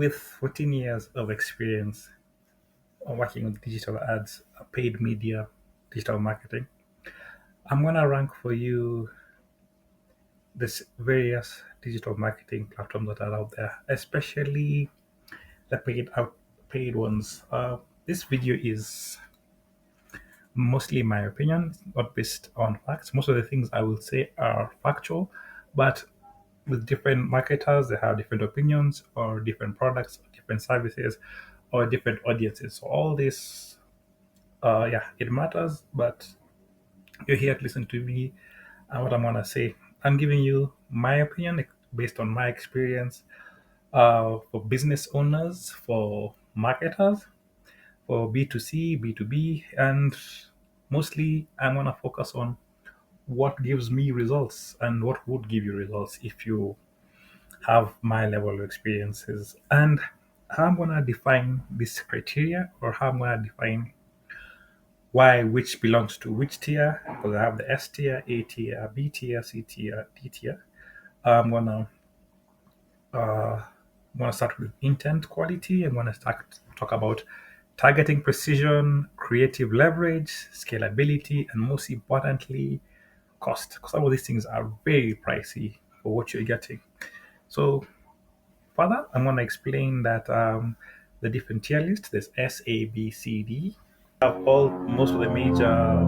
with 14 years of experience on working with digital ads, paid media, digital marketing, I'm gonna rank for you this various digital marketing platforms that are out there, especially the paid ones. This video is mostly my opinion, not based on facts. Most of the things I will say are factual, but with different marketers, they have different opinions or different products, or different services, or different audiences. So all this, yeah, it matters. But you're here to listen to me and what I'm gonna say. I'm giving you my opinion based on my experience for business owners, for marketers, for B2C, B2B, and mostly I'm gonna focus on what gives me results and what would give you results if you have my level of experiences, and how I'm gonna define this criteria, or how I'm gonna define why which belongs to which tier, because I have the S tier, A tier, B tier, C tier, D tier. I'm gonna uh, I'm gonna start with intent quality. I'm gonna start talk about targeting precision, creative leverage, scalability, and most importantly, cost. Because some of these things are very pricey for what you're getting. So further, I'm going to explain that the different tier list. There's S, A, B, C, D. Have all most of the major.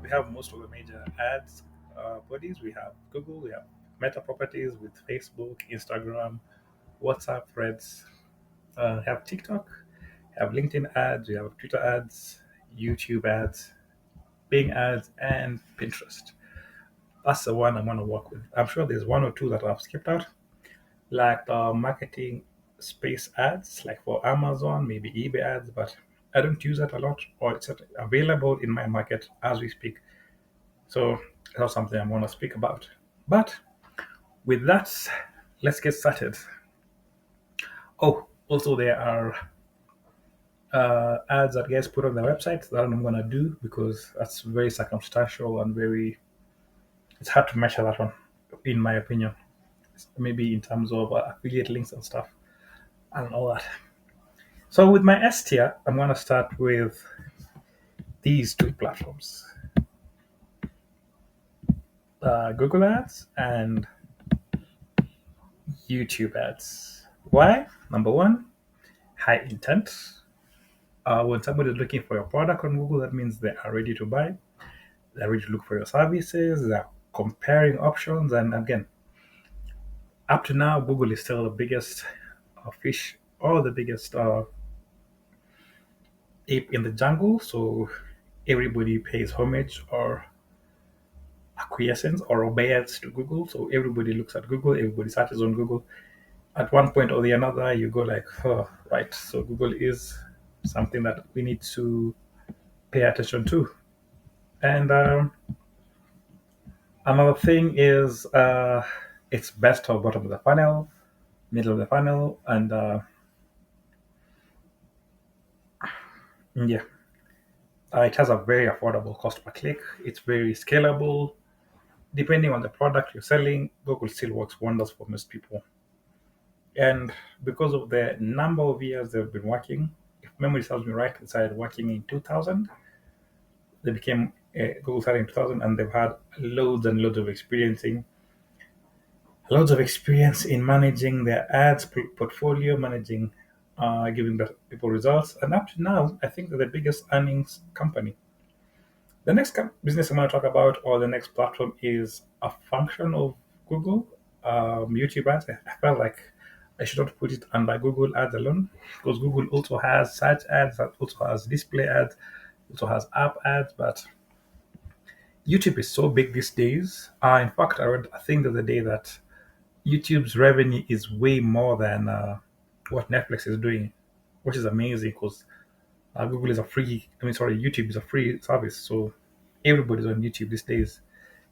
We have most of the major ads bodies. We have Google. We have Meta properties with Facebook, Instagram, WhatsApp, Threads. Have TikTok. Have LinkedIn ads. We have Twitter ads, YouTube ads, Bing ads, and Pinterest. That's the one I'm going to work with. I'm sure there's one or two that I've skipped out, like marketing space ads, like for Amazon, maybe eBay ads, but I don't use that a lot, or it's not available in my market as we speak. So that's not something I'm going to speak about. But with that, let's get started. Oh, also there are ads that gets put on the website that I'm going to do because that's very circumstantial and very, it's hard to measure that one, in my opinion. Maybe in terms of affiliate links and stuff and all that. So with my S tier, I'm going to start with these two platforms, Google Ads and YouTube Ads. Why? Number one, high intent. When somebody is looking for your product on Google, that means they are ready to buy. They're ready to look for your services. They're comparing options. And again, up to now, Google is still the biggest fish or the biggest ape in the jungle. So everybody pays homage or acquiescence or obeys to Google. So everybody looks at Google, everybody searches on Google. At one point or the another, you go like, oh, right. So Google is something that we need to pay attention to. And another thing is it's best or bottom of the funnel, middle of the funnel, and yeah, it has a very affordable cost per click. It's very scalable. Depending on the product you're selling, Google still works wonders for most people. And because of the number of years they've been working, if memory serves me right, they started working in 2000. They became Google started in 2000, and they've had loads and loads of loads of experience in managing their ads portfolio, managing, giving the people results. And up to now, I think they're the biggest earnings company. The next business I'm going to talk about, or the next platform, is a function of Google, YouTube ads. I felt like I should not put it under Google ads alone, because Google also has search ads, that also has display ads, also has app ads. But YouTube is so big these days. In fact, I read a thing the other day that YouTube's revenue is way more than what Netflix is doing, which is amazing because Google is a free, I mean, sorry, YouTube is a free service. So everybody's on YouTube these days.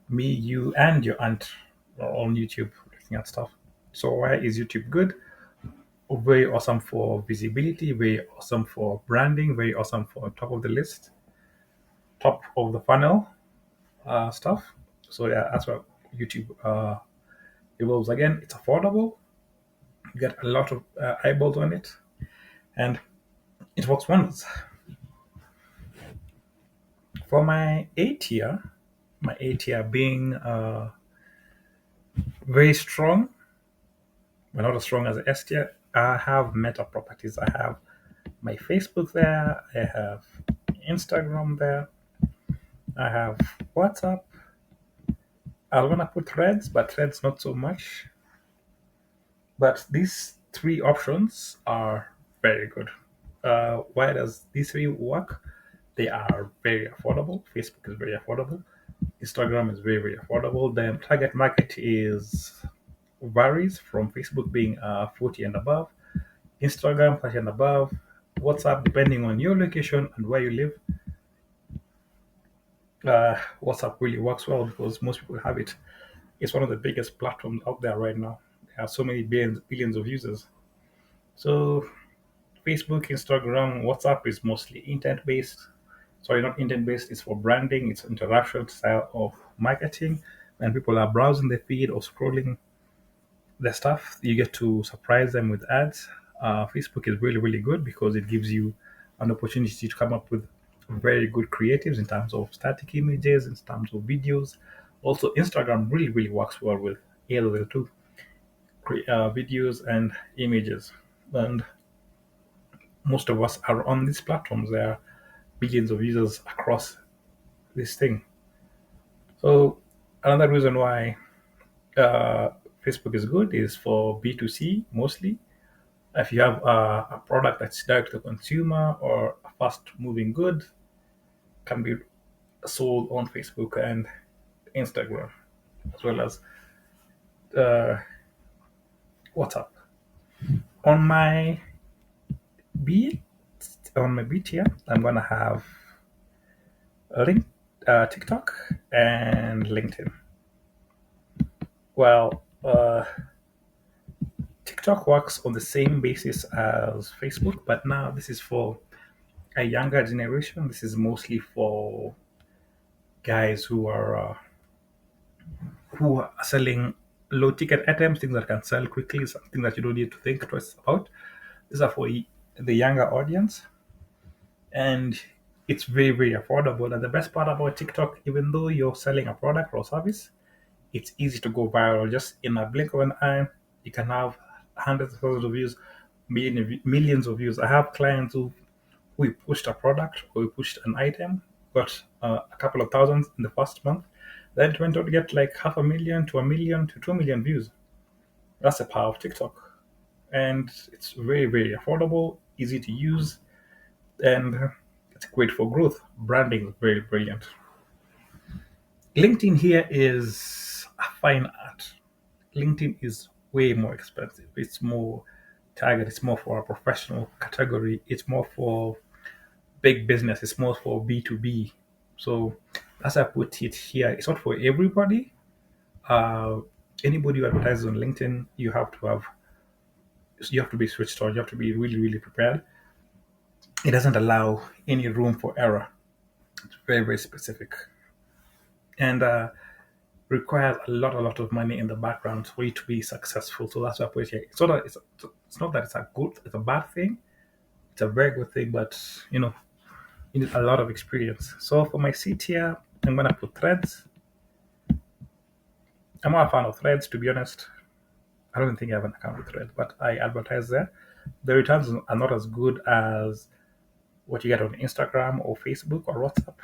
Me, you, and your aunt are on YouTube looking at stuff. So why is YouTube good? Very awesome for visibility, very awesome for branding, very awesome for top of the list, top of the funnel stuff. So yeah, that's what YouTube evolves. Again, it's affordable. You get a lot of eyeballs on it, and it works wonders. For my A tier being very strong, but not as strong as S tier, I have meta properties. I have my Facebook there, I have Instagram there, I have WhatsApp. I want to put threads, but threads not so much. But these three options are very good. Why does these three work? They are very affordable. Facebook is very affordable. Instagram is very, very affordable. Then target market is varies from Facebook being 40 and above, Instagram 30 and above, WhatsApp depending on your location and where you live. WhatsApp really works well because most people have it. It's one of the biggest platforms out there right now. There are so many billions of users. So Facebook, Instagram, WhatsApp is mostly intent based. Sorry, not intent based. It's for branding. It's interaction style of marketing. When people are browsing the feed or scrolling the stuff, you get to surprise them with ads. Facebook is really, really good because it gives you an opportunity to come up with very good creatives in terms of static images, in terms of videos. Also, Instagram really, really works well with either of the two, videos and images. And most of us are on these platforms. There are billions of users across this thing. So, another reason why uh, Facebook is good is for B2C mostly. If you have a product that's direct to consumer or a fast moving good, can be sold on Facebook and Instagram as well as uh, WhatsApp. On my B on my B tier, I'm gonna have link TikTok and LinkedIn. Well, TikTok works on the same basis as Facebook, but now this is for a younger generation. This is mostly for guys who are selling low ticket items, things that can sell quickly, something that you don't need to think twice about. These are for the younger audience, and it's very, very affordable. And the best part about TikTok, even though you're selling a product or service, it's easy to go viral. Just in a blink of an eye, you can have hundreds of thousands of views, millions of views. I have clients who we pushed a product or we pushed an item, got a couple of thousands in the first month. Then it went on to get like half a million to a million to 2 million views. That's the power of TikTok. And it's very, very affordable, easy to use, and it's great for growth. Branding is very brilliant. LinkedIn here is a fine art. LinkedIn is way more expensive. It's more target. It's more for a professional category. It's more for big business. It's more for B2B. So as I put it here, it's not for everybody. Uh, Anybody who advertises on LinkedIn, you have to be switched on. You have to be really, really prepared. It doesn't allow any room for error. It's very, very specific, and requires a lot of money in the background for you to be successful. So that's why I put it here. It's not that it's a bad thing. It's a very good thing, but you need a lot of experience. So for my C tier, I'm gonna put threads. I'm not a fan of threads, to be honest. I don't think I have an account with threads, but I advertise there. The returns are not as good as what you get on Instagram or Facebook or WhatsApp.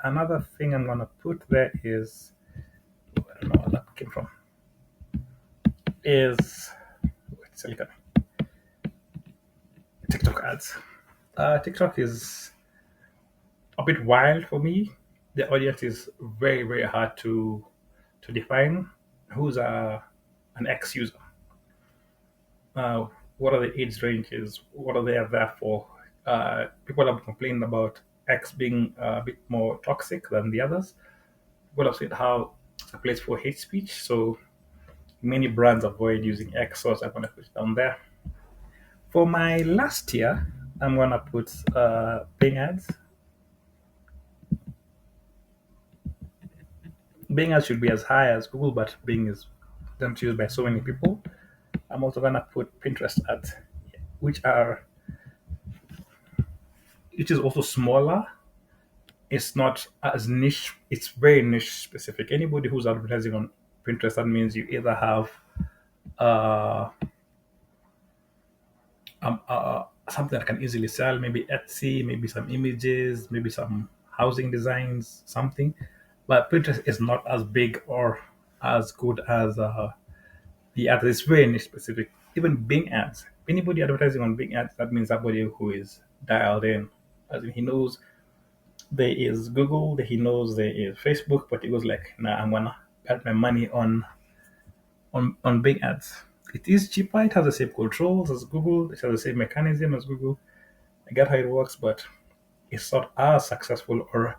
Another thing I'm gonna put there is I don't know where that came from. Is wait, Silicon TikTok ads. TikTok is a bit wild for me. The audience is very, very hard to define. Who's an ex user? Uh, what are the age ranges? What are they there for? People have complained about X being a bit more toxic than the others. People have said how it's a place for hate speech, so many brands avoid using X, so I'm going to put it down there. For my last tier, I'm going to put Bing ads. Bing ads should be as high as Google, but Bing is used by so many people. I'm also gonna put Pinterest ads, which are which is also smaller. It's not as niche. It's very niche specific. Anybody who's advertising on Pinterest, that means you either have uh, something that can easily sell, maybe Etsy, maybe some images, maybe some housing designs, something. But Pinterest is not as big or as good as the ads. It's very niche specific. Even Bing ads. Anybody advertising on Bing ads, that means somebody who is dialed in. As in he knows there is Google, that he knows there is Facebook, but he goes like, nah, I'm gonna bet my money on Bing ads. It is cheaper, it has the same controls as Google, it has the same mechanism as Google. I get how it works, but it's not as successful or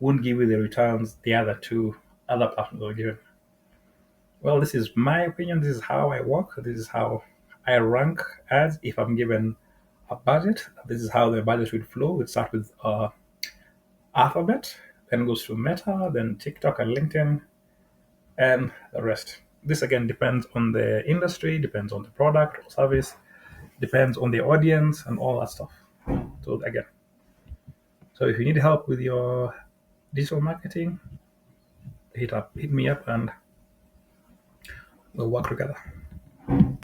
won't give you the returns the other two other platforms are given. Well, this is my opinion. This is how I work. This is how I rank ads if I'm given a budget. This is how the budget should flow. It starts with Alphabet, then goes to Meta, then TikTok and LinkedIn, and the rest. This again depends on the industry, depends on the product or service, depends on the audience and all that stuff. So again, so if you need help with your digital marketing, hit me up, and we'll work together.